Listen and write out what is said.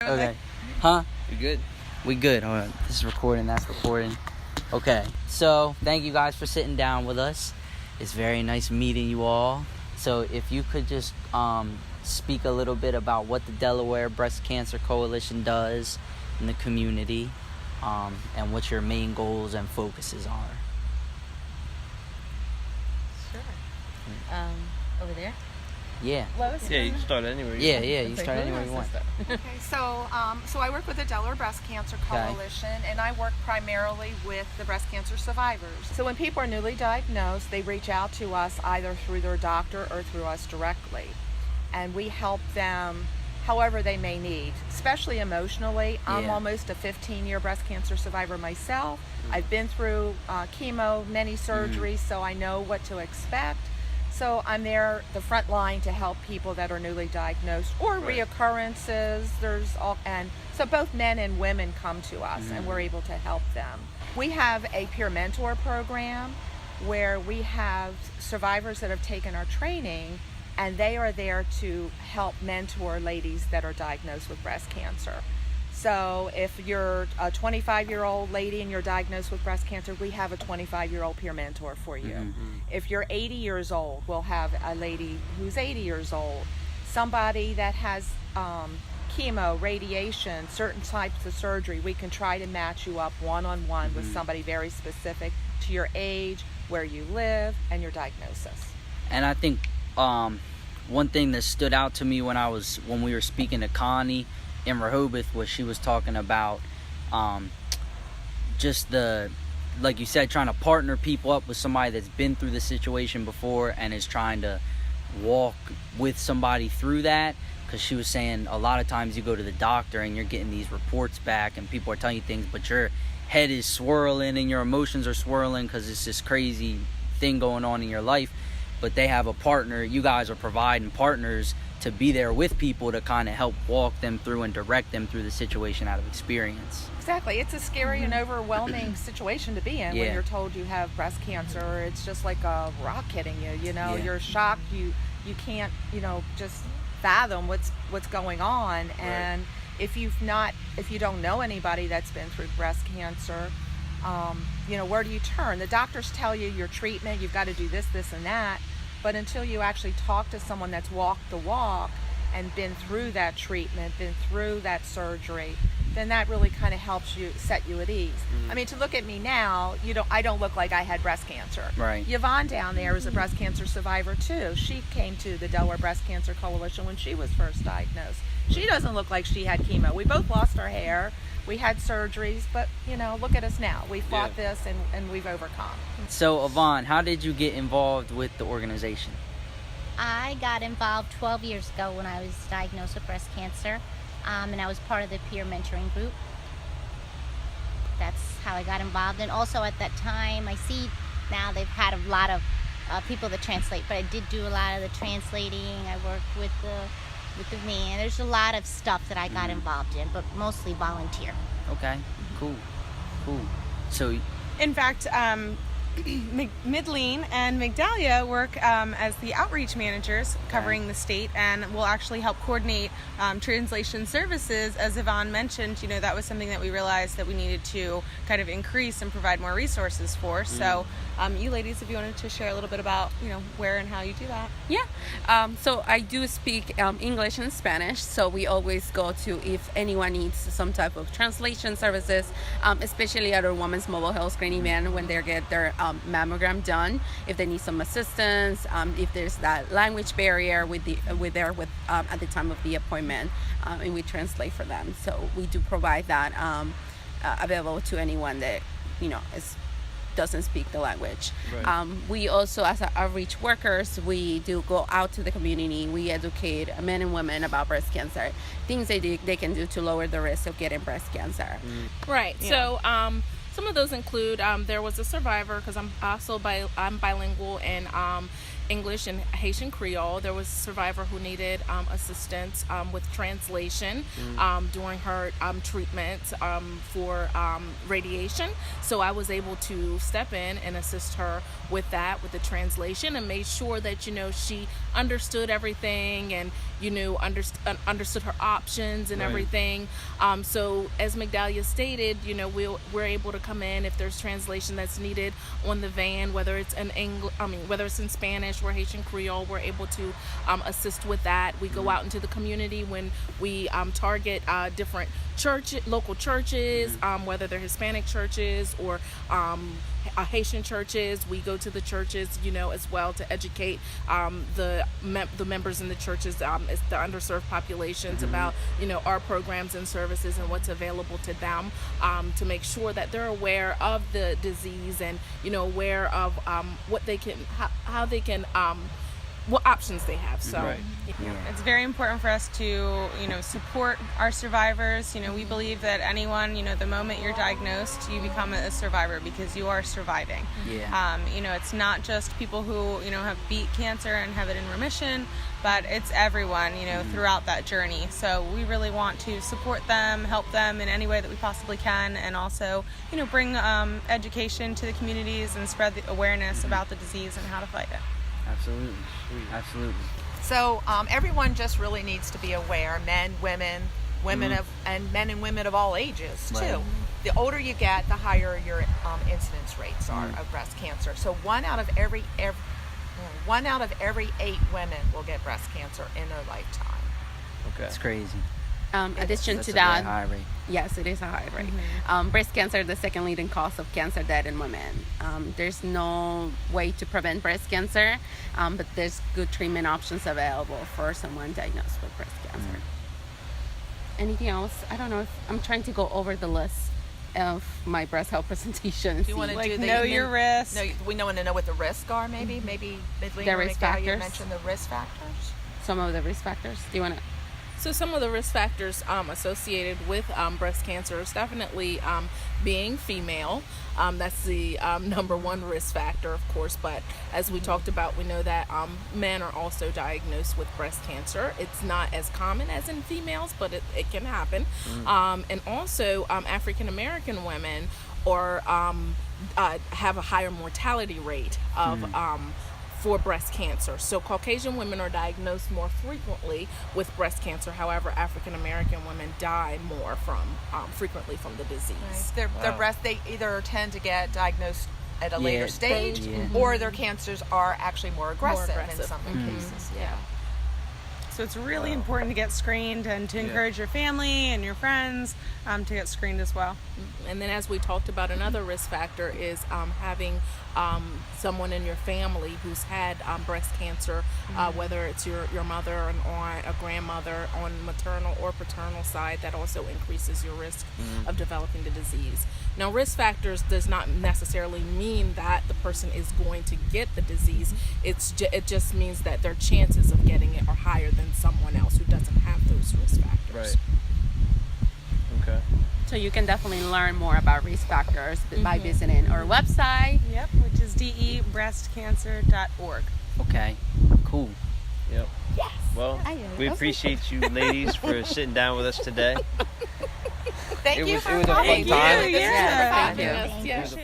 Okay. Huh? You good? We good. Hold on. This is recording. That's recording. Okay. So, thank you guys for sitting down with us. It's very nice meeting you all. So, if you could just speak a little bit about what the Delaware Breast Cancer Coalition does in the community, and what your main goals and focuses are. Sure. Over there? Yeah. Lois? Yeah, you can start anywhere. Yeah, you can start anywhere you want. Okay, so I work with the Delaware Breast Cancer Coalition, and I work primarily with the breast cancer survivors. So when people are newly diagnosed, they reach out to us either through their doctor or through us directly, and we help them however they may need, especially emotionally. I'm almost a 15-year breast cancer survivor myself. I've been through chemo, many surgeries, so I know what to expect. So I'm there, the front line, to help people that are newly diagnosed or reoccurrences. And so both men and women come to us, and we're able to help them. We have a peer mentor program where we have survivors that have taken our training, and they are there to help mentor ladies that are diagnosed with breast cancer. So if you're a 25-year-old lady and you're diagnosed with breast cancer, we have a 25-year-old peer mentor for you. If you're 80 years old, we'll have a lady who's 80 years old. Somebody that has chemo, radiation, certain types of surgery, we can try to match you up one-on-one with somebody very specific to your age, where you live, and your diagnosis. And I think one thing that stood out to me when we were speaking to Connie in Rehoboth was she was talking about just like you said, trying to partner people up with somebody that's been through the situation before and is trying to walk with somebody through that. Because she was saying a lot of times you go to the doctor and you're getting these reports back and people are telling you things, but your head is swirling and your emotions are swirling because it's this crazy thing going on in your life. But they have a partner. You guys are providing partners to be there with people to kind of help walk them through and direct them through the situation out of experience. Exactly. It's a scary and overwhelming situation to be in when you're told you have breast cancer. It's just like a rock hitting you, You're shocked. You can't, just fathom what's going on. And if you don't know anybody that's been through breast cancer, where do you turn? The doctors tell you your treatment, you've got to do this, this, and that. But until you actually talk to someone that's walked the walk and been through that treatment, been through that surgery, then that really kind of helps you, set you at ease. I mean, to look at me now, I don't look like I had breast cancer. Right. Yvonne down there is a breast cancer survivor too. She came to the Delaware Breast Cancer Coalition when she was first diagnosed. She doesn't look like she had chemo. We both lost our hair. We had surgeries, but look at us now. We fought this and we've overcome. So, Yvonne, how did you get involved with the organization? I got involved 12 years ago when I was diagnosed with breast cancer, and I was part of the peer mentoring group. That's how I got involved. And also at that time, I see now they've had a lot of people that translate, but I did do a lot of the translating. I worked with the man. There's a lot of stuff that I got involved in, but mostly volunteer. Okay, cool. So, in fact, Midleen and Migdalia work as the outreach managers covering the state, and will actually help coordinate translation services. As Yvonne mentioned, that was something that we realized that we needed to kind of increase and provide more resources for. So you ladies, if you wanted to share a little bit about where and how you do that. Yeah, so I do speak English and Spanish, so we always go to if anyone needs some type of translation services, especially at our Women's Mobile Health Screening Van when they get their mammogram done, if they need some assistance, if there's that language barrier at the time of the appointment, and we translate for them. So we do provide that available to anyone that doesn't speak the language. Right. We also, as outreach workers, we do go out to the community. We educate men and women about breast cancer, things they can do to lower the risk of getting breast cancer. Right. Yeah. Some of those include there was a survivor, because I'm bilingual in English and Haitian Creole. There was a survivor who needed assistance with translation during her treatment for radiation. So I was able to step in and assist her with that, with the translation, and made sure that she understood everything and understood her options and everything. So as Migdalia stated, we're able to come in if there's translation that's needed on the van, whether it's in whether it's in Spanish or Haitian Creole. We're able to assist with that. We go out into the community when we target different local churches, whether they're Hispanic churches or Haitian churches. We go to the churches, as well, to educate the members in the churches, the underserved populations, about our programs and services and what's available to them, to make sure that they're aware of the disease and aware of what they can, how they can, what options they have. So it's very important for us to support our survivors. We believe that anyone, the moment you're diagnosed, you become a survivor because you are surviving. It's not just people who have beat cancer and have it in remission, but it's everyone throughout that journey. So we really want to support them, help them in any way that we possibly can, and also bring education to the communities and spread the awareness about the disease and how to fight it. Absolutely. So everyone just really needs to be aware, men, women, and men and women of all ages too. Right. The older you get, the higher your incidence rates are of breast cancer. So one out of every 8 women will get breast cancer in their lifetime. Okay. It's crazy. Addition That's to a very that, high rate. yes, it is a high rate. Breast cancer is the second leading cause of cancer death in women. There's no way to prevent breast cancer, but there's good treatment options available for someone diagnosed with breast cancer. Anything else? I don't know if I'm trying to go over the list of my breast health presentations. Do you want to do know your risks? No, we want to know what the risks are. Maybe Midley The or risk Migdalia, you factors. mentioned the risk factors. Some of the risk factors. Do you want to? So some of the risk factors associated with breast cancer is definitely being female. That's the number one risk factor, of course. But as we talked about, we know that men are also diagnosed with breast cancer. It's not as common as in females, but it can happen. And also African American women have a higher mortality rate of for breast cancer. So Caucasian women are diagnosed more frequently with breast cancer. However, African American women die more frequently from the disease. Their breast, they either tend to get diagnosed at a later stage, or their cancers are actually more aggressive. In some cases. So it's really important to get screened and to encourage your family and your friends to get screened as well. And then, as we talked about, another risk factor is having someone in your family who's had breast cancer, whether it's your mother, an aunt, a grandmother on maternal or paternal side. That also increases your risk of developing the disease. Now, risk factors does not necessarily mean that the person is going to get the disease. It just means that their chances of getting it are higher than someone else who doesn't have those risk factors. Right. Okay. So you can definitely learn more about risk factors by visiting our website. Yep, which is debreastcancer.org. Okay, cool. Yep. Yes. Well, we appreciate you ladies for sitting down with us today. Thank you It for was a fun coming. time. Yeah. Thank you. Thank you. Yes.